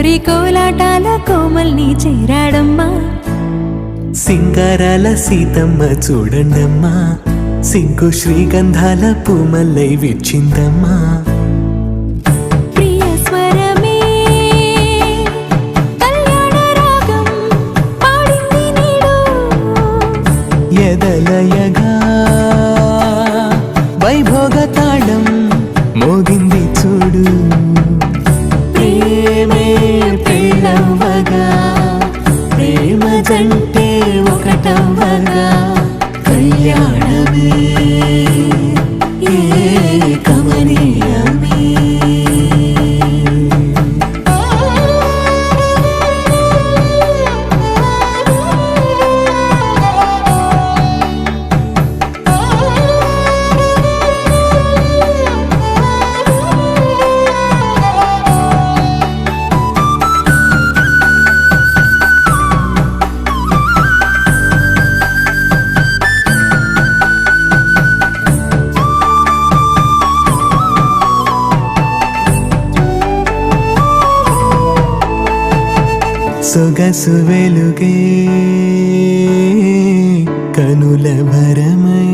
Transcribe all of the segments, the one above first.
కోరి కోలాటాల కోమల్ని చేరాడమ్మా. సింగారాల సీతమ్మ చూడండమ్మా, సింకు శ్రీగంధాల పూమల్లై విచ్చిందమ్మా. ప్రియ స్వరమే కళ్యాణ రాగం పాడింది నీడు, ఎదలయగా వైభోగ తాళం మోగింది చూడు. ప్రేమే పెళ్ళవగా, ప్రేమ జంటే ఒకటవగా, కళ్యాణమే కమనీయమే. సొగసు వెలుగే కనుల భరమై,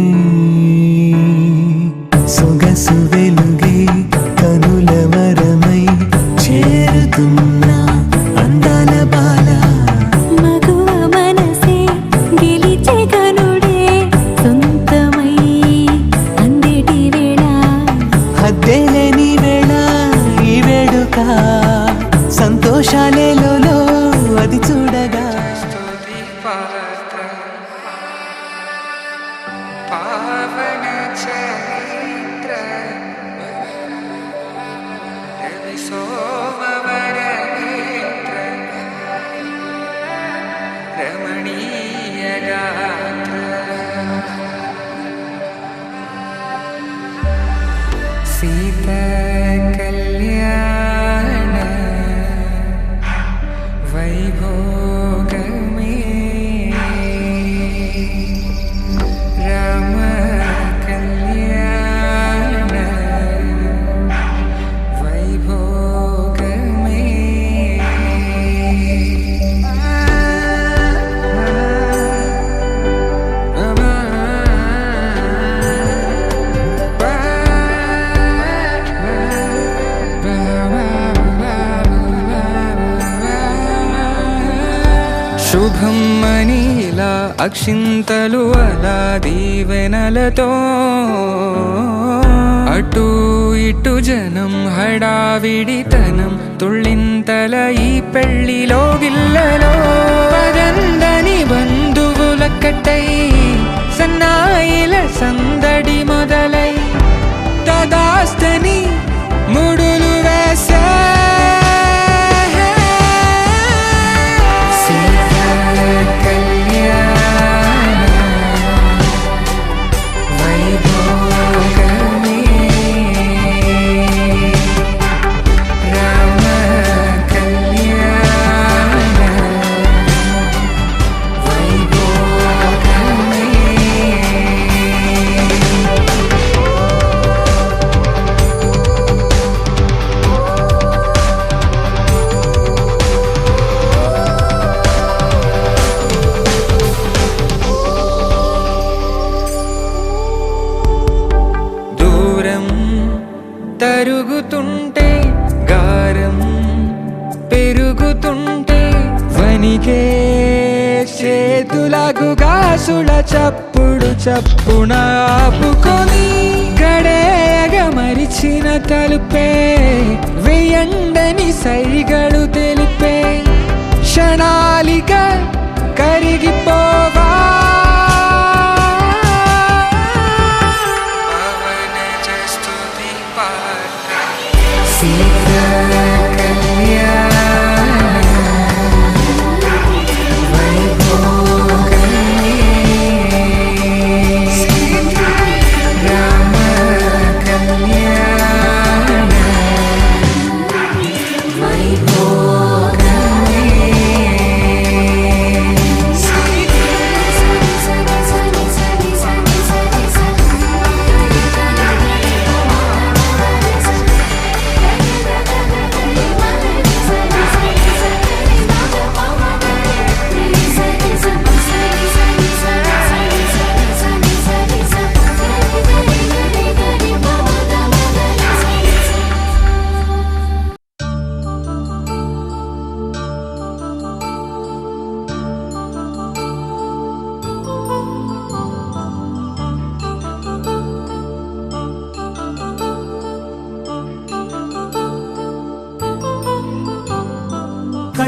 సొగసు వెలుగే కనుల వరమై చేరుతున్న అందాల బాల. మగువ మనసే గెలిచే కనుడే సొంతమై అందేటి వేళ, హద్దేలేని వేళ ఈ వేడుక, సంతోషాలేలో అది చూడగా. పావన చరిత్ర రవి సోమవర నేత్ర రమణీయ గాత్ర సీత కళ్యాణ వైభోగమే రామ కళ్యాణ వైభోగమే. శుభం మనీలా అక్షింతలు అలా దీవెనలతో, అటు ఇటు జనం హడావిడితనం తుళ్ళింతల ఈ పెళ్లిలో గిల్లలో. పదందని బంధువుల కట్టై సన్నాయిల సందడి మొదలై తదాస్తని ముడులు వేసా. తరుగుతుంటే గారం పెరుగుతుంటే వనికే చేతులకు గాసుల చప్పుడు చప్పున ఆపుకొని, గడేగ మరిచిన తలుపే వెయ్యండని సైగడు తెలిపే క్షణాలిక కరిగిపోవా.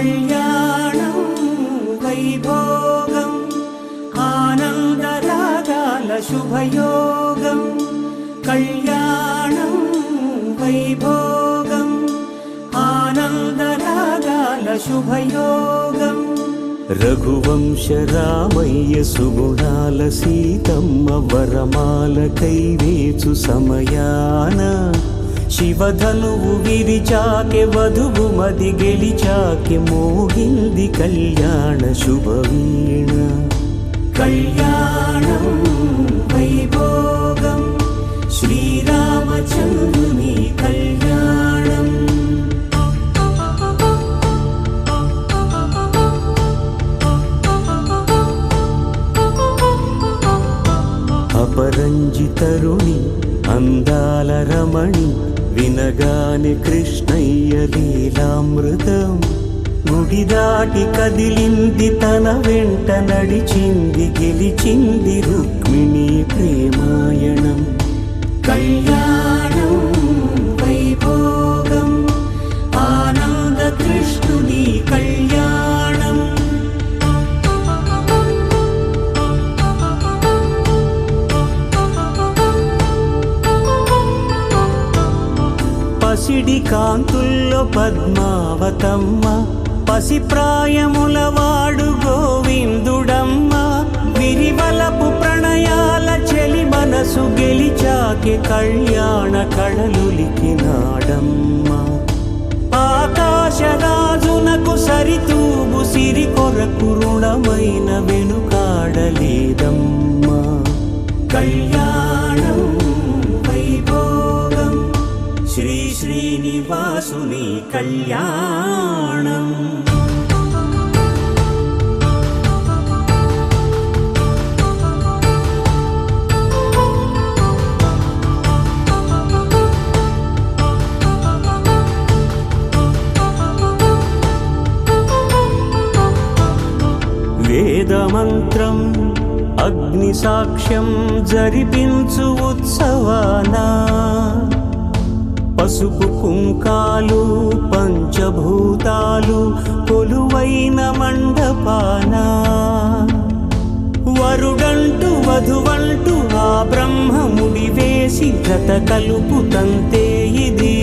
కళ్యాణం వైభోగం ఆనందరాగాల శుభయోగం కళ్యాణం వైభోగం ఆనందరాగాల శుభయోగం రఘువంశ రామయ్య సుగుణాల సీతమ్మ వరమాల కైవేచు సమయాన శివధనువు విరిచాకె వధువు మది గెలిచాకె మోగింది కళ్యాణ శుభవీణ కళ్యాణం వైభోగం శ్రీరామచంద్రుని కళ్యాణం అపరంజి తరుణి అందాల రమణి వినగానే కృష్ణయ్య లీలామృతం గుడి దాటి కదిలింది తన వెంట నడిచింది గెలిచింది రుక్మిణి ప్రేమాయణం కళ్యాణం వైభోగం ఆనంద కృష్ణుని కళ్యాణం పసిడి కాంతుల్లో పద్మావతమ్మ పసిప్రాయముల వాడు గోవిందుడమ్మ విరివలపు ప్రణయాల చెలి మనసు గెలిచాకె కళ్యాణ కళలులికినాడమ్మ ఆకాశరాజునకు సరితూగు సిరి కొరకు రుణమైన వెనుకాడలేదమ్మ కళ్యాణం వైభోగం శ్రీ శ్రీనివాసుని కళ్యాణం వేదమంత్రం అగ్ని సాక్ష్యం జరిపించు ఉత్సవానా పసుపు కుంకాలు పంచభూతాలు కొలువైన మండపాన వరుడంటూ వధువంటూ ఆ బ్రహ్మముడి వేసి జత కలుపుతంతే ఇది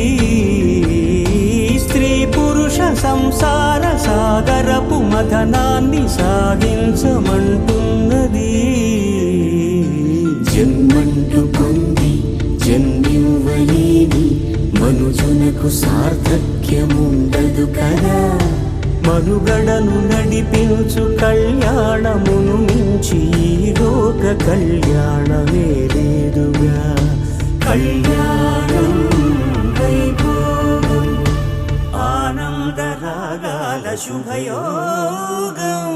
స్త్రీ పురుష సంసార సాగరపు మథనాన్ని సాగించమంటున్నది జన్మంటూ పొంది జన్మివ్వలేని మనుజునకు సార్థక్యముండదు కదా మనుగడను నడిపించు కళ్యాణమును మించి ఈ లోక కళ్యాణమే లేదుగా కళ్యాణం వైభోగం ఆనందరాగాల శుభయోగం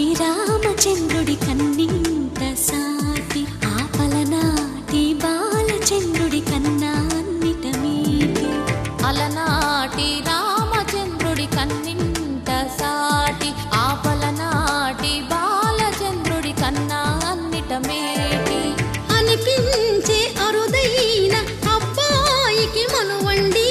రామచంద్రుడి కన్నింత సాటి ఆపలనాటి బాలచంద్రుడి కన్నా అన్నిట మీటి అలనాటి రామచంద్రుడి కన్నింత సాటి ఆపలనాటి బాలచంద్రుడి కన్నా అన్నిట మేటి అనిపించే అరుదైన అబ్బాయికి మనువండి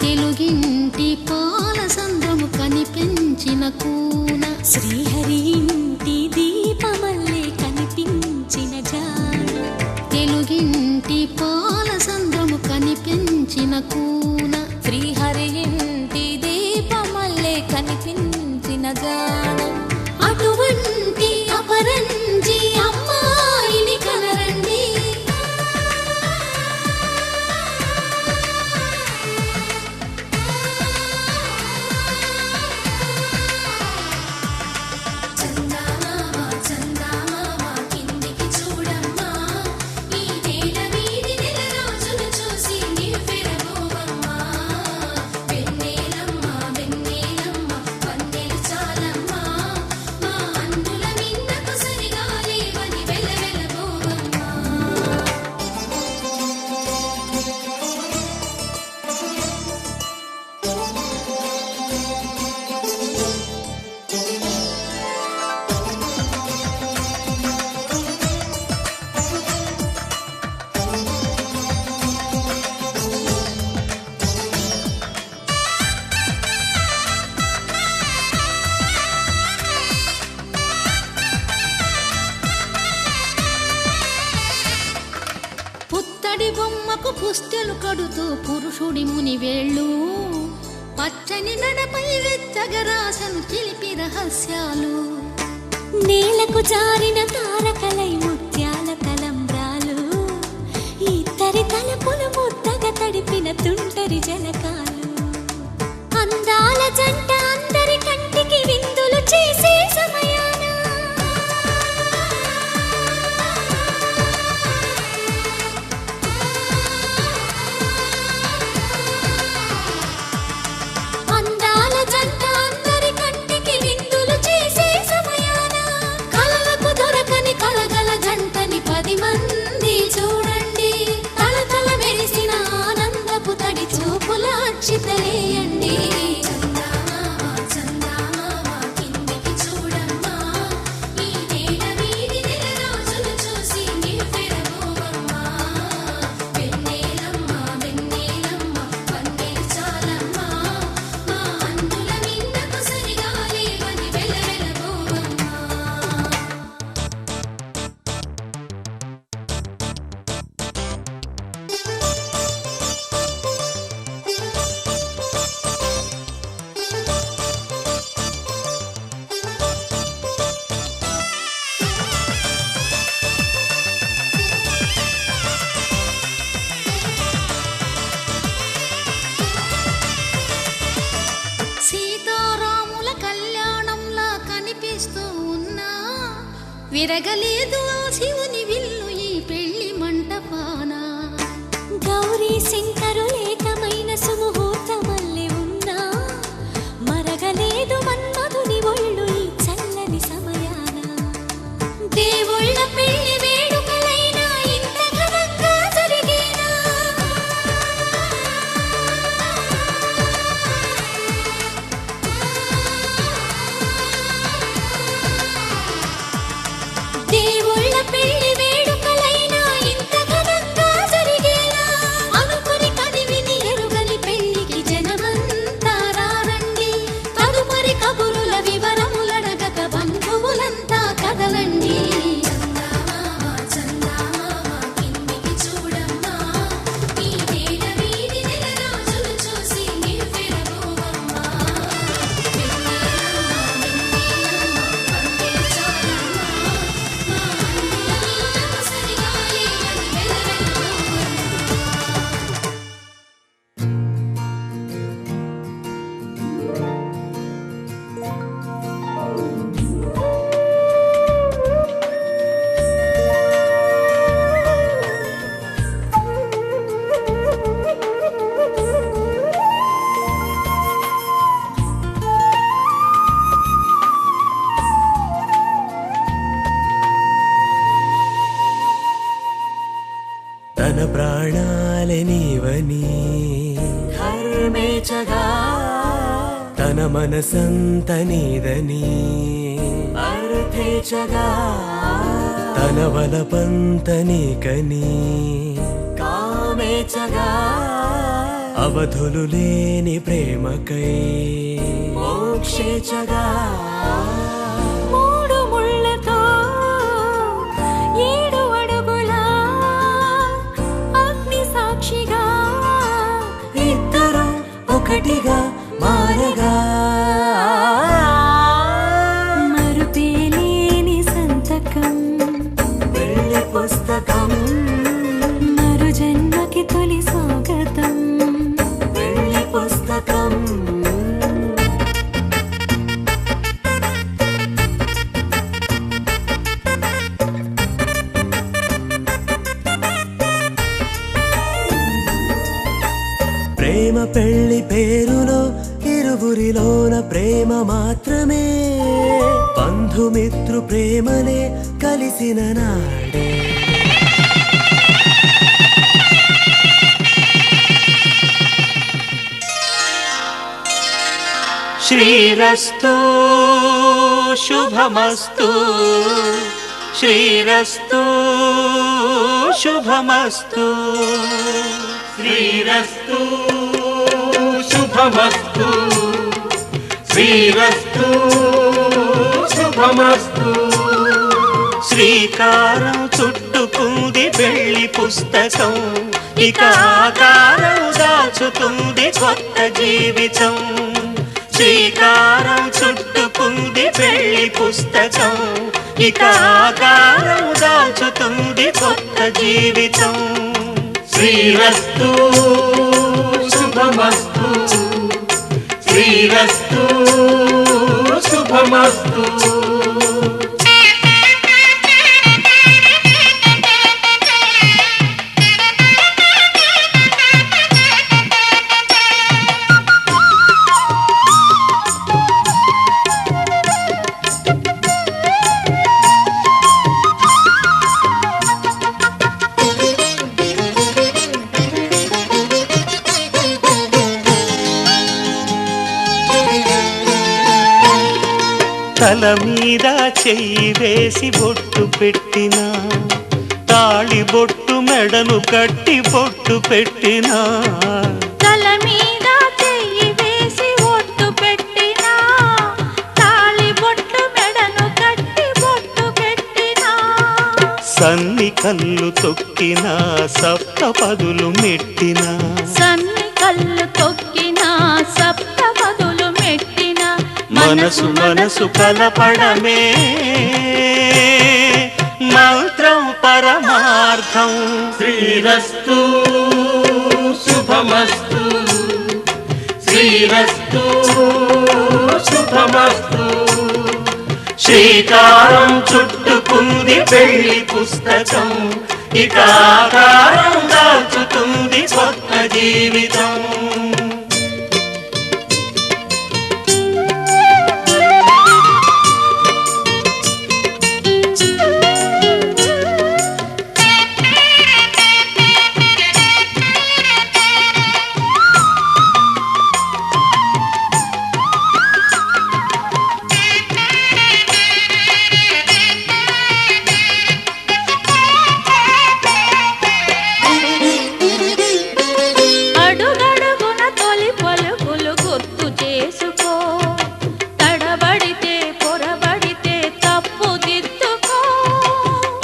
తెలుగింటి పాలసంద్రము కనిపించిన కూన శ్రీహరి ఇంటి దీపమల్లే కనిపించిన జాడ తెలుగింటి పాలసంద్రము కనిపించిన కూన శ్రీహరి ఇంటి దీపమల్లే కనిపించిన జాడ పుత్తడి బొమ్మకు పుస్తెలు కడుతూ పురుషుడి ముని వేళ్ళు పచ్చని మెడపై వెచ్చగరాసను చిలిపి రహస్యాలు నేలకు జారిన తారకలై ముత్యాల తలంబ్రాలు ఇద్దరి తలపులు ముద్దగా తడిపిన తుంటరి జలకాలు అందాల జంట అందరి కంటికి విందులు చేసే సమయాన అందాల జంట అందరి కంటికి విందులు చేసే సమయాన కలలకు దొరకని కలగల జంటని 10 మంది చూడండి తలతల మెరిసిన ఆనందపు తడి చూపుల అక్షితలేయండి సీతారాముల కళ్యాణంలా కనిపిస్తూ ఉన్నా విరగలేదు ఆ శివుని విల్లు ఈ పెళ్లి మంటపాన గౌరీ శంకరులేకమైన సుముహూర్తమల్లె ఉన్నా మరగలేదు మన్మధుని ఒళ్ళు ఈ చల్లని సమయాన దేవుళ్ళ పెళ్లి వేడుకలైనా ఇంత ఘనంగా జరిగేనా దేవుళ్ళ పెళ్లి వేడుకలైనా ఇంత ఘనంగా జరిగేలా అనుకుని కదివిని ఎరుగని పెళ్లికి జనమంతా రారండి తదుపరి కబురుల వివరములడగక బంధువులంతా కదలండి కిందికి చూడమ్మా ఈ వేళ వీడి నెల రోజులు చూసి నివ్వెరబోవమ్మా తన ప్రాణాలే నీవని హర్మేచగా తన మనసంత నీదని అర్థేచగా తన వలపంత నీకని కామేచగా అవధులు లేని ప్రేమకై మోక్షేచగా మూడు ముళ్ళతో 7 అడుగుల అగ్ని సాక్షిగా ఇద్దరు ఒకటిగా మారగా మరుపేలేని సంతకం పెళ్లి పుస్తకం మరు జన్మకి తొలి స్వాగతం పెళ్లి పుస్తకం ప్రేమ పెళ్లి పేరులో ఇరువురిలోన ప్రేమ మాత్రమే బంధుమిత్రు ప్రేమనే కలిసిన నాడే శ్రీరస్తు శుభమస్తు శ్రీరస్తు శుభమస్తు శ్రీరస్తు శుభమస్తు శ్రీరస్తు శుభమస్తు శ్రీకారం చుట్టుకుంది పెళ్లి పుస్తకం, ఇక ఆకారం దాచుతుంది కొత్త జీవితం. శ్రీకారం చుట్టుకుంది పెళ్లి పుస్తకం, ఇక ఆకారం దాచుతుంది కొత్త జీవితం. శ్రీరస్తు శుభమస్తు, శ్రీరస్తు శుభమస్తు. తల మీద చెయ్యి వేసి బొట్టు పెట్టినా, తాళి బొట్టు మెడను కట్టి బొట్టు పెట్టినా, తల మీద చెయ్యి వేసి ఒట్టు పెట్టినా, తాళి బొట్టు మెడను కట్టి బొట్టు పెట్టినా, సన్ని కళ్ళు తొక్కినా సప్త పదులు మెట్టినా, సన్ని కళ్ళు తొక్కినా సప్త పదులు మెట్టినా, మనసు మనసు కలపడమే మంత్రం పరమార్థం. శ్రీరస్తు శుభమస్తు, శ్రీరస్తు శుభమస్తు. శ్రీకారం చుట్టుకుంది పెళ్లి పుస్తకం, ఇక ఆకారం దాచుతుంది కొత్త జీవితం.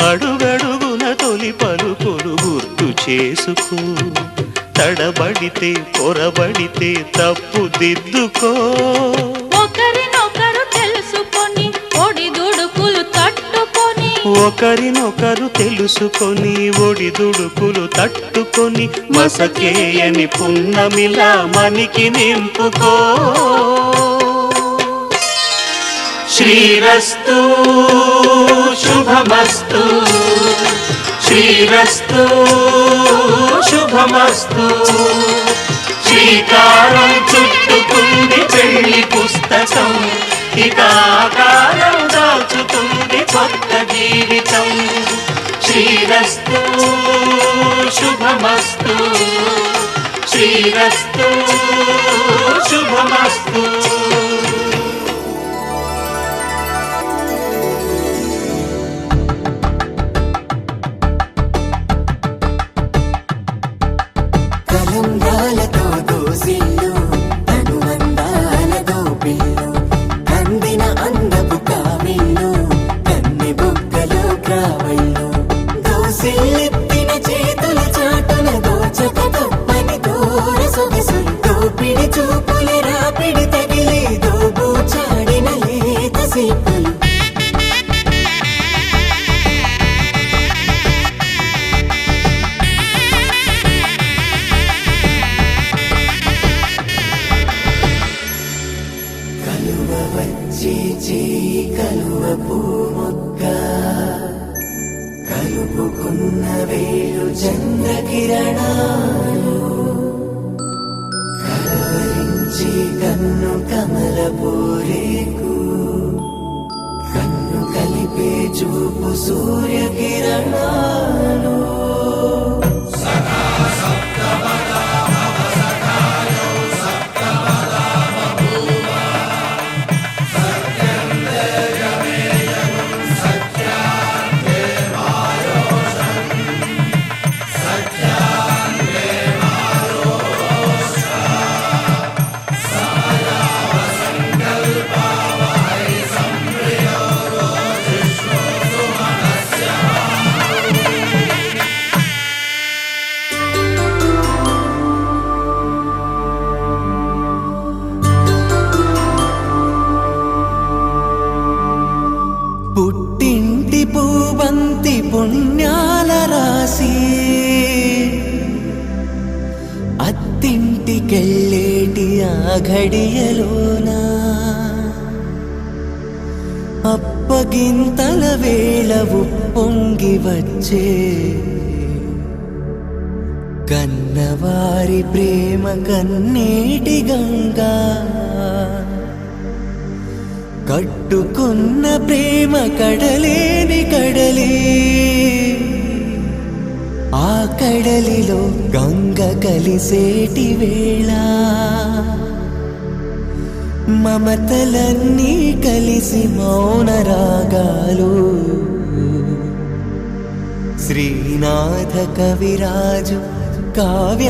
అడుగడుగున తొలి పలుకులు గుర్తు చేసుకో, తడబడితే పొరబడితే తప్పు దిద్దుకో. ఒకరినొకరు తెలుసుకొని ఒడిదుడుకులు తట్టుకొని, ఒకరినొకరు తెలుసుకొని ఒడిదుడుకులు తట్టుకొని, మసకేయని పున్నమిలా మనికి నింపుకో. శ్రీరస్తు శుభమస్తు, శ్రీరస్తు శుభమస్తు. శ్రీకారం చుట్టుకుంది పెళ్లి పుస్తకం, ఇక ఆకారం దాచుతుంది కొత్త జీవితం. శ్రీరస్తు శుభమస్తు, శ్రీరస్తు శుభమస్తు. కలంబ్రాలతో దోసిళ్ళు, అనుబంధాలతో పిల్లు, అందిన అందపు కావిళ్ళు, కన్ని బుగ్గలు గ్రావళ్ళు, దోసిళ్ళెత్తిన చేతుల చాటున దోచక తప్పని దూర సొగసులు, దోపిడి చూపుల రాపిడి తగిలి దోబూచాడిన లేత సీపులు. వచ్చి చేయి కలువ పూమొక్క, కలుపుకున్న వేలు చంద్రకిరణాలు, కలవరించి కన్ను కమల పూరేకు, కన్ను కలిపే చూపు సూర్యకిరణాలు. పుణ్యాల రాసి అత్తింటికెళ్ళేటి ఆ ఘడియలోనా అప్పగింతల వేళ ఉప్పొంగి వచ్చే కన్నవారి ప్రేమ కన్నేటి గంగా కట్టుకున్న ప్రేమ కడలేని కడలి ఆ కడలిలో గంగ కలిసేటి వేళ మమతలన్నీ కలిసి మౌన రాగాలు శ్రీనాథ కవిరాజు కావ్యామృతాలు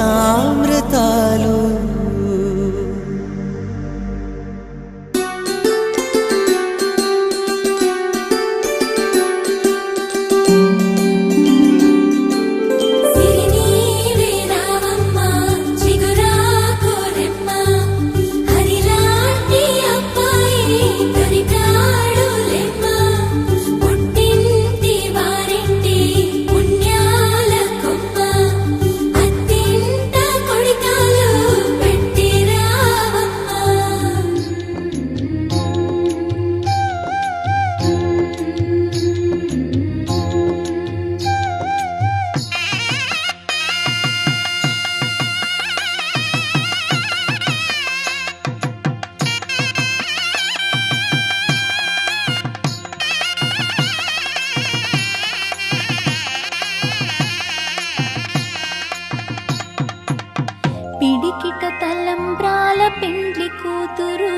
పిడికిట తలంబ్రాల పెండ్లి కూతురు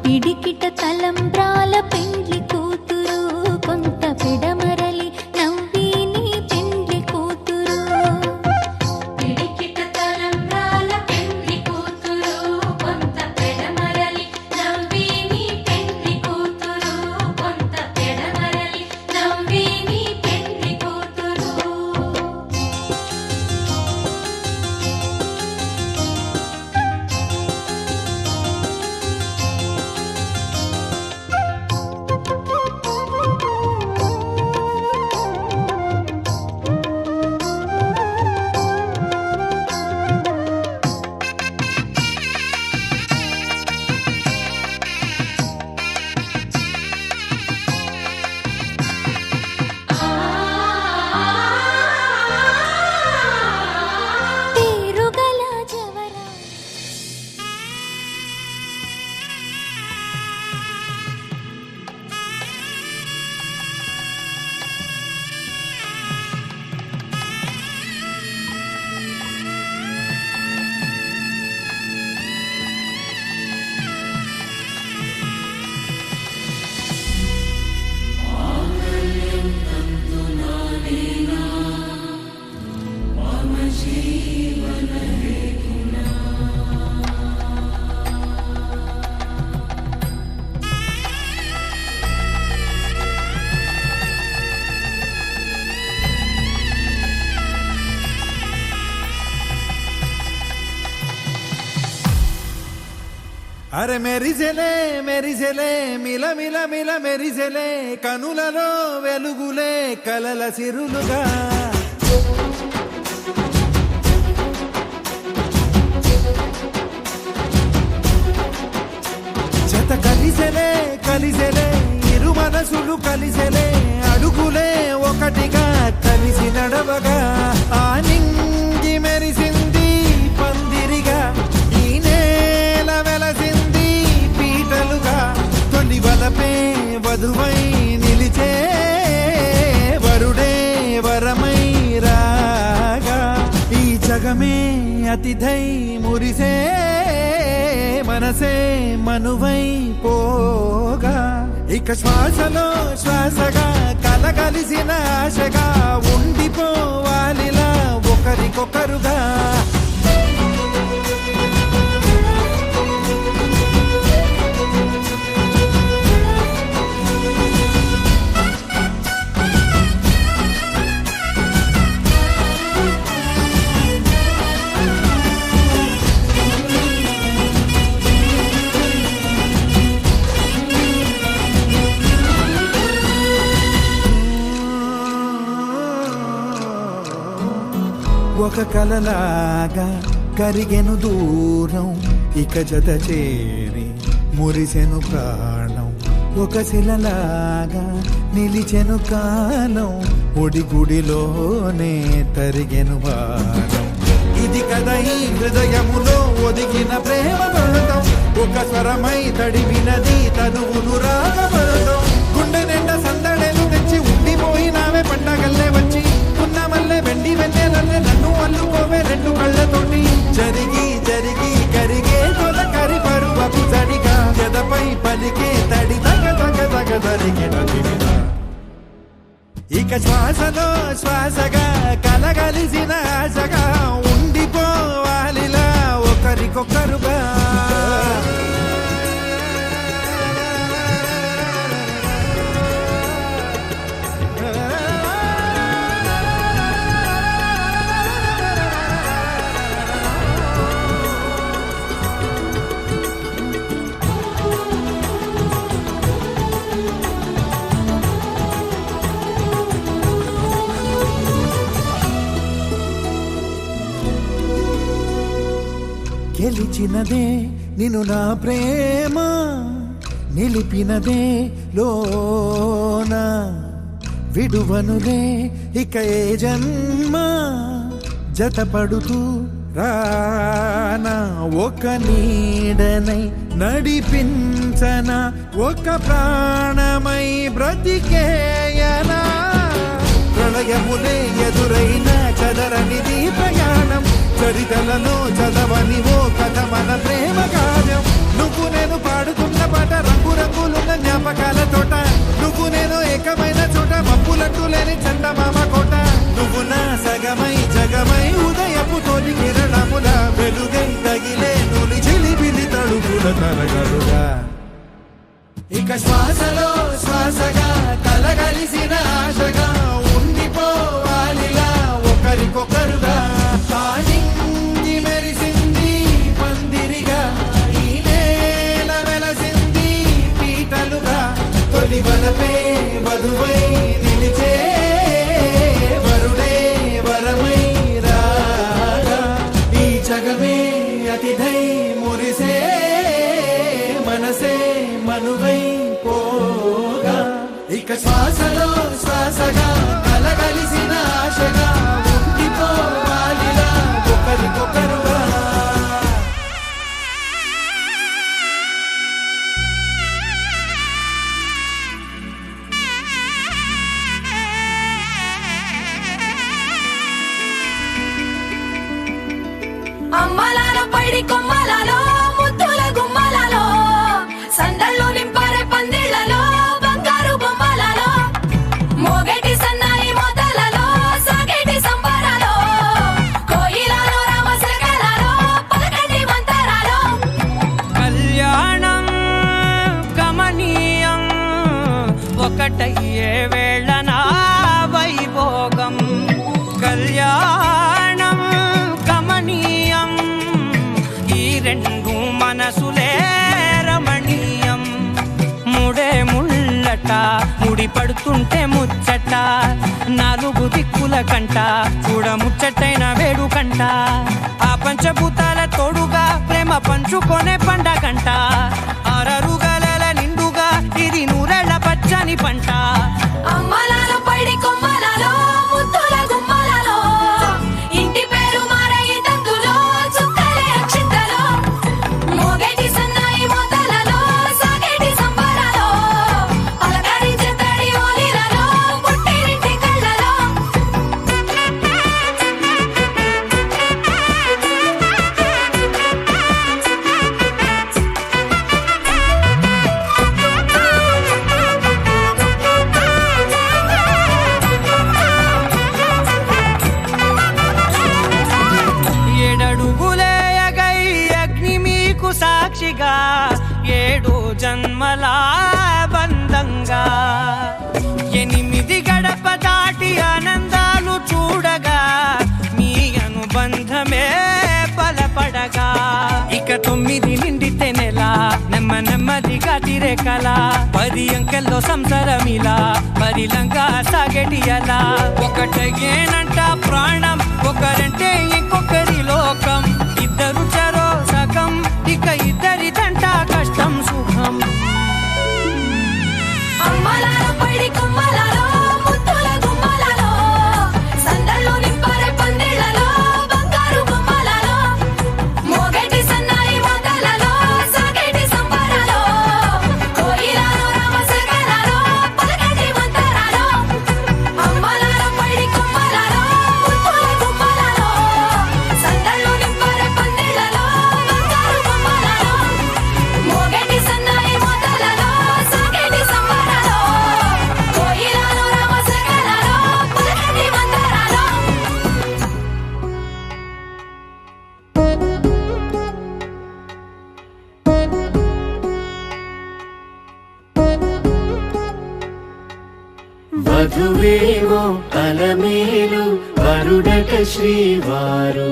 పిడికిట తలంబ్రాల పెండ్లి కూతురు కొంత పెడమరలి నవ్వి నీ పెండ్లి కూతురు పిడికిట తలంబ్రాల పెండ్లి కూతురు కొంత పెడమరలి నవ్వి నీ పెండ్లి కూతురు కొంత పెడమరలి నవ్వి నీ పెండ్లి కూతురు పేరుగల జవరా అరే మెరిసెలే మెరిసెలే మిల మిల మిల మెరిసెలే కనులలో వెలుగులే కలల సిరులుగా జత కలిసెలే కలిసెలే ఇరు మనసులు కలిసెలే అడుగులే ఒకటిగా కలిసి నడవగా ఆ నింగి మెరిసింది పందిరిగా ఈ నేల వెలసింది పీటలుగా తొలి వలపే వధువై నిలిచే వరుడే వరమై రాగా ఈ జగమే అతిథై మురిసే మనసే మనువై పోగా ఇక శ్వాసలో శ్వాసగా కలగలిసిన ఆశగా ఉండిపోవాలిలా ఒకరికొకరుగా ఒక కలలాగా కరిగెను దూరం ఇక జత చేరి మురిసెను ప్రాణం ఒక శిలలాగా నిలిచెను కాలం ఒడిగుడిలోనే తరిగెను వారం ఇది కదా ఈ హృదయములో ఒదిగిన ప్రేమ పర్వతం ఒక స్వరమై తడివినది తనువును రాగపడతం గుండె నిండా సందడేలు తెచ్చి ఉండిపోయినావే పండగల్లే వచ్చి ఉన్న మల్లె వెండి వెన్నెలల్లే నన్ను అల్లుకోవే రెండు కళ్ళతోటి జరిగి జరిగి కరిగే తొలకరి పరువపు జడిగా ఎదపై పలికే తడి తగ తగ తగ జరిగిన దివిన ఇక శ్వాసలో శ్వాసగా కలగలిసిన ఆశగా ఉండిపోవాలిలా ఒకరికొకరుగా గెలిచినదే నిన్ను నా ప్రేమ నిలిపినదే లోన విడువనులే ఇక ఏ జన్మ జతపడుతూ రానా ఒక నీడనై నడిపించన ఒక ప్రాణమై బ్రతికేయనా ప్రళయములే ఎదురైన చదరనిది ప్రయాణం చరితలలో చదవని ఓ కథ మన ప్రేమ కార్యం నువ్వు నేను పాడుతున్న పాట రంగు రంగులున్న జ్ఞాపకాల తోట నువ్వు నేను ఏకమైన చోట మప్పులట్టు లేని చందమామ కోట నువ్వు నా సగమై జగమై ఉదయపు తోలి కిరణముల వెలుగై తగిలే నులి చిలిపిలి తడుపుల తరగలుగా ఇక శ్వాసలో శ్వాసగా కలగలిసిన ఆశగా ఉండిపోవాలిలా ఒకరికొకరుగా తానింగి మెరిసింది పందిరిగా ఈ నేల వెలసింది పీటలుగా తొలి వలపే వధువై నిలిచే వరుడే వరమై రాగా ఈ జగమే అతిథై మురిసే మనసే మనువై పోగా ఇక శ్వాసలో శ్వాసగా కలగలిసిన ఆశగా ఉండిపోవాలిలా ఒకరికొకరుగా అమ్మలాల పైడి కొమ్మలలో ముద్దుల గుమ్మలలో సందళ్ళు నింపారే పందిళ్లలో బంగారు బొమ్మలలో మోగేటి సన్నాయి మోతలలో సాగేటి సంబరాలో కోయిలలో రామశకలలో పలకటి మంతరాలో కళ్యాణం గమనీయం ఒకటయ్యే వేళ నా వైభోగం కళ్యాణం గమనీయం ఈ రెండు మనసులే రమణీయం ముడే ముళ్ళట ముడి పడుతుంటే ముచ్చట నాలుగు దిక్కుల కంట చూడ ముచ్చటైన వేడుకంట ఆ పంచభూతాల తోడుగా ప్రేమ పంచుకొనే పండగంట అరరుగల నిండుగా ఇది నూరెళ్ళ పచ్చని పంట అమ్మలాల పైడి కొమ్మలలో ముద్దుల గుమ్మలలో ఇంటి పేరు మారయి తందులో చుక్కలే అక్షింతలో మోగేటి సన్నాయి మోతలలో సాగేటి సంబరాలో పలకరించే తడి ఓలిలలో పుట్టినింటి కళ్ళలో ఏడడుగులేయగై అగ్ని మీకు సాక్షిగా ఏడు జన్మల బంధంగా 8 గడప దాటి ఆనందాలు చూడగా మీ అనుబంధమే బలపడగా ఇక 9 నిండితే నెల నెమ్మదిగా తిరేకల 10 అంకెల్లో సంసారమిలా పరిలంగా సాగేటి అలా ఒకటేనంట ప్రాణం ఒకరంటే వధువేమో అలమేలు వరుడట శ్రీవారు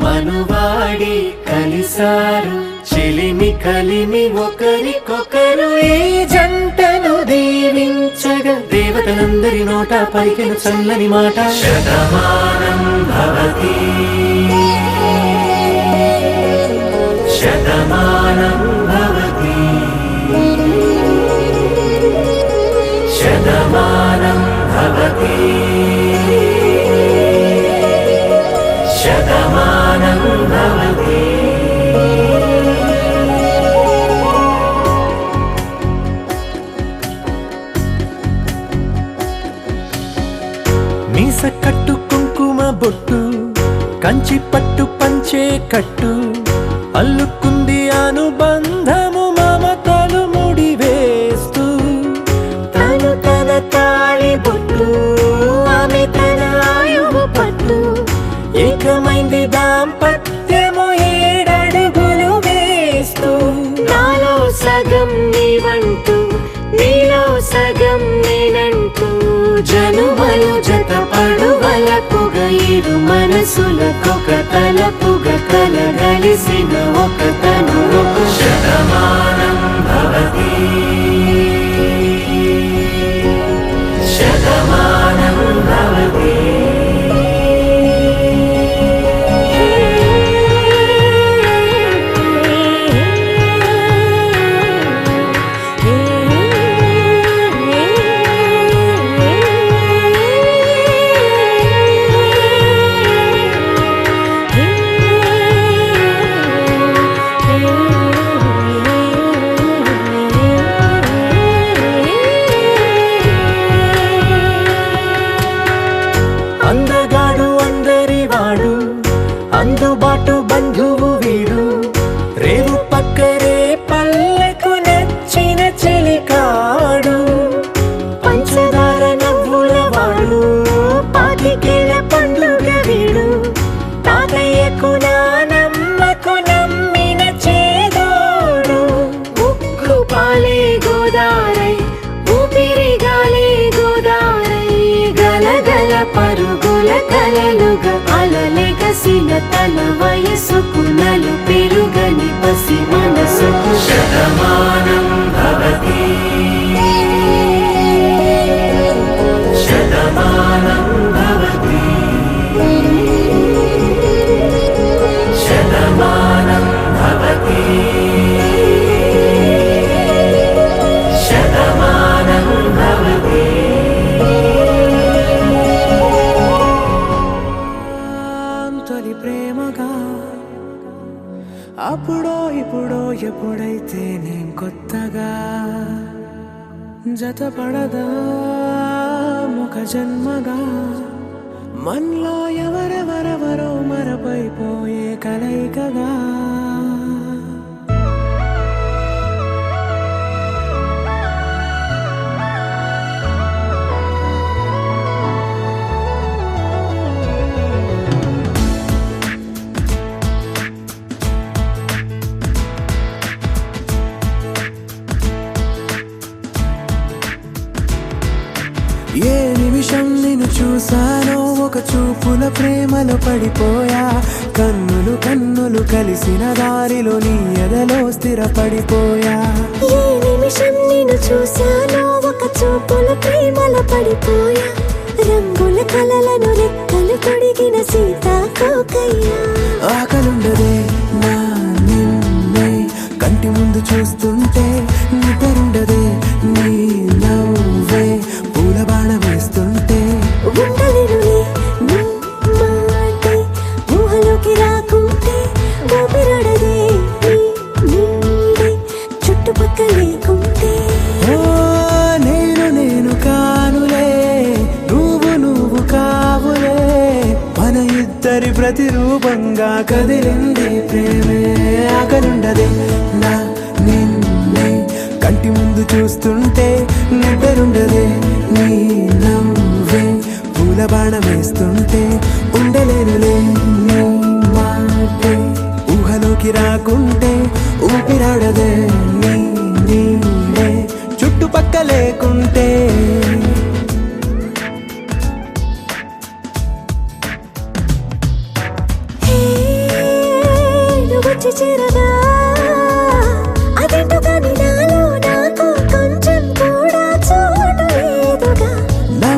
మనువాడి కలిసారు చెలిమి కలిమి ఒకరికొకరు ఈ జంటను దీవించగా దేవతలందరి నోట పలికిన చల్లని మాట శతమానం భవతి శతమానం భవతి శతమానం భవతి శతమానం భవతి. మీస కట్టు కుంకుమ బొట్టు కంచి పట్టు పంచే కట్టు అల్లుకుంది అనుబంధము మమతలు ముడివేస్తూ తను తన తాళి బొట్టు ఆమె తన ఆయువు పట్టు ఏకమైంది దాంపత్యము 7 అడుగులు వేస్తూ నాలో సగం నీవంటూ నీలో సగం నేనంటూ జనుమలు జత పడువలపుగ ఇరు మనసులకొక తలపుగ కలగలిసిన ఒక తను శతమానం భవతి శతమానం భవతి. అందగాడు అందరి వాడు అందుబాటు బంధువు వీడు రేవు పక్కరే పల్లెకు నచ్చిన చెలికాడు పంచదార నవ్వుల వాడు పాతికేల పండుగ వీడు తాతయ్యకు నానమ్మకు నమ్మిన చేదోడు ఉక్కు పాలే గోదారై ఊపిరి గాలే గోదారై గలగల పరుగుల కలలుగా అలలెగసిన తన వయసుకు నలు పెరుగని పసి మనసుకు శతమానం భవతి శతమానం భవతి శతమానం భవతి శతమానం భవతి. తొలి ప్రేమగా అప్పుడో ఇప్పుడో ఎప్పుడైతే నేను కొత్తగా జతపడదా ముఖ జన్మగా మనలో ఎవరెవరెవరో మరపైపోయే కలయికగా ఏ నిమిషం నిన్ను చూసానో ఒక చూపుల ప్రేమలో పడిపోయా కన్నులు కన్నులు కలిసిన దారిలో నీ ఎదలో స్థిరపడిపోయా ఏ నిమిషం నిన్ను చూశానో ఒక చూపుల ప్రేమలో పడిపోయా రంగుల కలలను రెక్కలు తొడిగిన సీతాకోకయ్యా ఆకలుండదే నా నిన్నే కంటి ముందు చూస్తుంటే నిద్రుండదే నీ నవ్వే పూల బాణ వేస్తుంటే ఉండలేనులే నీ మాటే ఊహలోకి రాకుంటే ఊపిరాడదే నీ నీడే చుట్టుపక్కల లేకుంటే ఓ నేను కానులే నువ్వు కావులే మన ఇద్దరి ప్రతిరూపంగా కదిలింది ప్రేమే ఆకలుండదే నా నిన్నే కంటి ముందు చూస్తుంటే నిద్రుండదే నీ నవ్వే పూల బాణ వేస్తుంటే ఉండలేనులే నీ మాటే ఊహలోకి రాకుంటే ఊపిరాడదే నీ నీడే చుట్టుపక్క లేకుంటే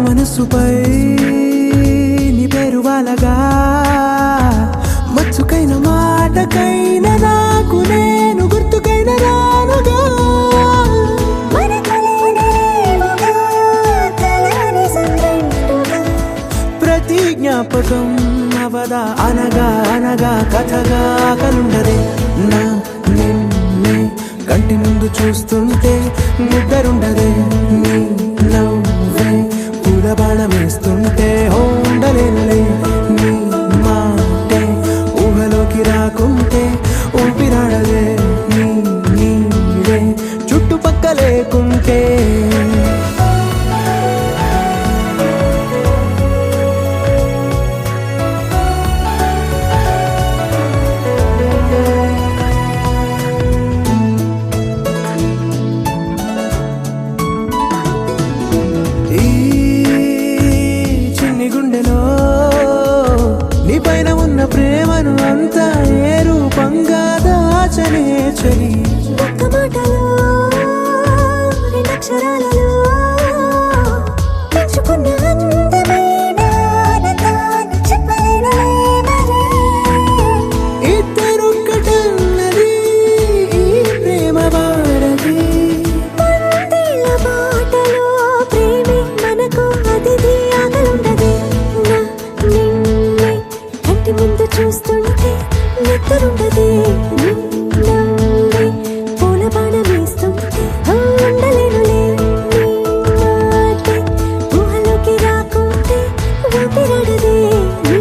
మనసుపై నీ పేరు వాలగా మచ్చుకైన మాటకైన నాకు నేను గుర్తుకైన రానుగా మన కలయినేమోగా, కలని సంగంటుగా. ప్రతి జ్ఞాపకం అవదా అనగా అనగా కథగా కలుండదే నా నిన్నే కంటి ముందు చూస్తుంటే నిద్రుండదే నీ నవ్వే పూల బాణమేస్తుంటే ఉండలేనులే నీ మాటే ఊహలోకి రాకుంటే ఊపిరాడదే నీ నీడే చుట్టుపక్క లేకుంటే ఈ చిన్ని గుండెలో నీ పైన ఉన్న ప్రేమను అంతా ఏ రూపంగా దాచనే చలి ఒక్క మాటలో, రెండక్షరాలలో పెంచుకున్న అందమైన ఆనందాన్ని చెప్పలేనులే మరి. ఇద్దరొక్కటన్నది ఈ ప్రేమ వాడది వందేళ్ల మాటలో ప్రేమే మనకు అతిథి ఆగలుండదే నా నిన్నే కంటి ముందు చూస్తుంటే నిద్రుండదే నీ నవ్వే పూల బాణమేస్తుంటే ఉండలేనులే నీ మాటే ఊహలోకి రాకుంటే ఊపిరాడదే నీ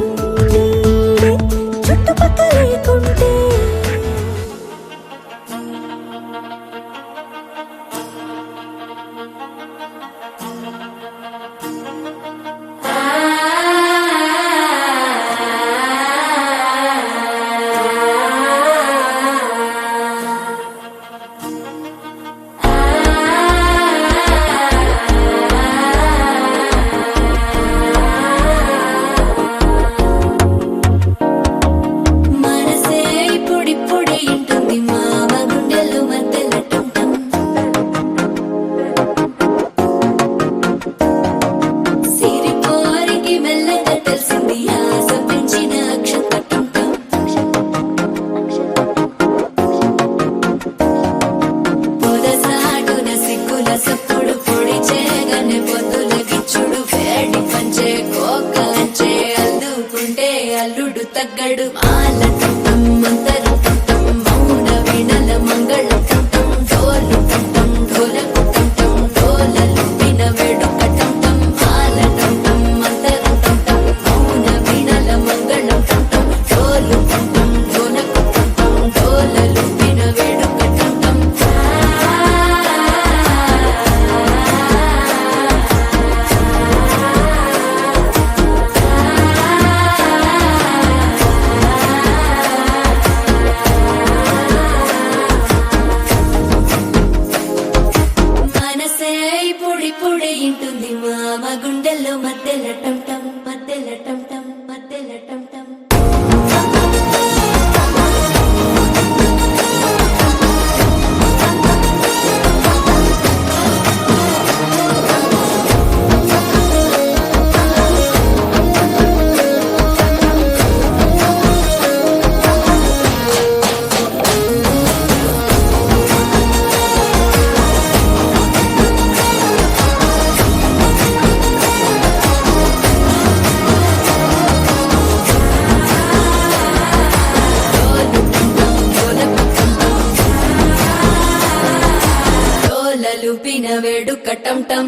నీడే చుట్టుపక్క లేకుంటే. మనసే ఇప్పుడిప్పుడే ఇంటుంది మామ గుండెల్లో మధ్యలో టంటం. సిరిపోరికి మెల్లగా తెలిసింది ఆశ పెంచిన అక్షత టంటం. పొదసాటున సిగ్గుల సప్పుడు పొడి చేయగానే పొద్దుల గిచ్చుడు వేడి పంచే కోకలంచే అల్లుకుంటే అల్లుడు తగ్గడు మాల టంటం మంతరు టంటం మౌన వీణల మంగళ టంటం డోలు టంటం డోలకు టంటం డోలలు విన వేడుక టంటం మాల టంటం మంతరు టంటం మౌన వీణల మంగళ టంటం డోలు టంటం డోలకు టంటం డోలలు విన వేడుక టంటం. మనసే ఇప్పుడిప్పుడే ఇంటుంది మామ గుండెల్లో మధ్యలో టంటం మధ్యలో టంటం మధ్యలో టంటం. డోలలుపిన వేడుక టంటం.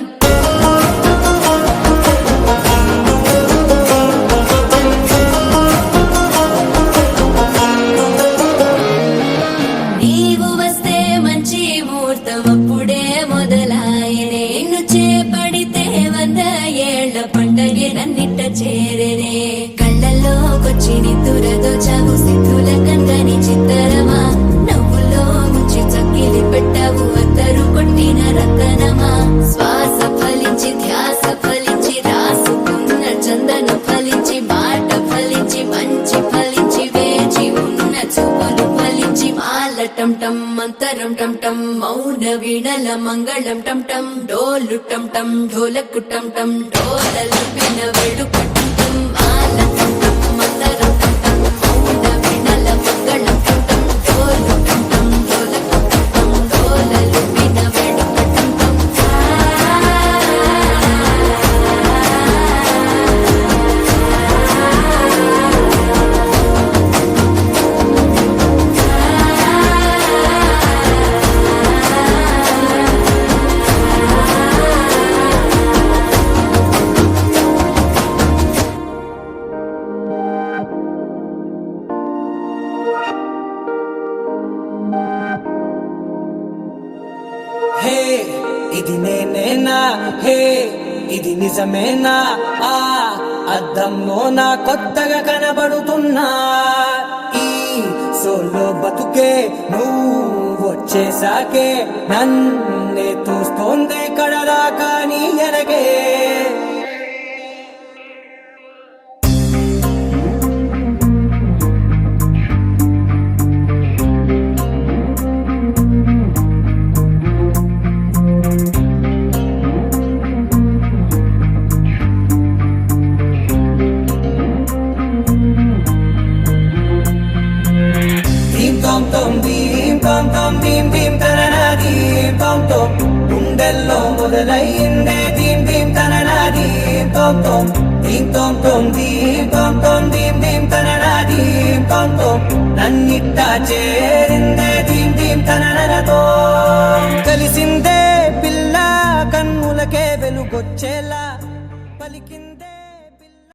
నీవు వస్తే మంచి ముహూర్తం అప్పుడే మొదలాయనే నిన్ను చేపడితే 100 ఏళ్ల పండగే నన్నిట్ట చేరేనే కళ్ళల్లోకొచ్చి నిద్దురదో చావు సిద్ధుల కందని చిత్తరమా నవ్వులో ముంచి చక్కిలి పెట్టావు అత్తరు కొట్టిన రతనమా శ్వాస ఫలించి ధ్యాస ఫలించి రాసుకున్న చందన ఫలించి మాట ఫలించి మంచి ఫలించి వేచి ఉన్న చూపులు ఫలించి మాల టంటం మంతరం టం టం మౌన వీణల మంగళం టం టం డోలు టం టం ఢోలకు టం టం డోలలు విన వేడుక టం టం మాల టం టం మంతరం టం టం మౌన వీణల మంగళం టం టం డోలు టం టం ఢోలకు టం టం డోలలు విన వేడుక టం టం హే ఇది నేనేనా హే ఇది నిజమేనా ఆ అద్దంలో నా కొత్తగా కనబడుతున్నా ఈ సోలో బతుకే నువ్వు వచ్చేసాకే నన్నే చూస్తోంది కడదాకా నీ ఎనగే గుండెల్లో మొదలయ్యిందే దీం దీం తననా దీం తోం తోం దీం తోం తోం దీం తోం తోం దీం దీం తననా దీం తోం తోం నన్నిట్టా చేరిందే దీం దీం తననతో కలిసిందే పిల్ల కన్నులకే వెలుగొచ్చేలా పలికిందే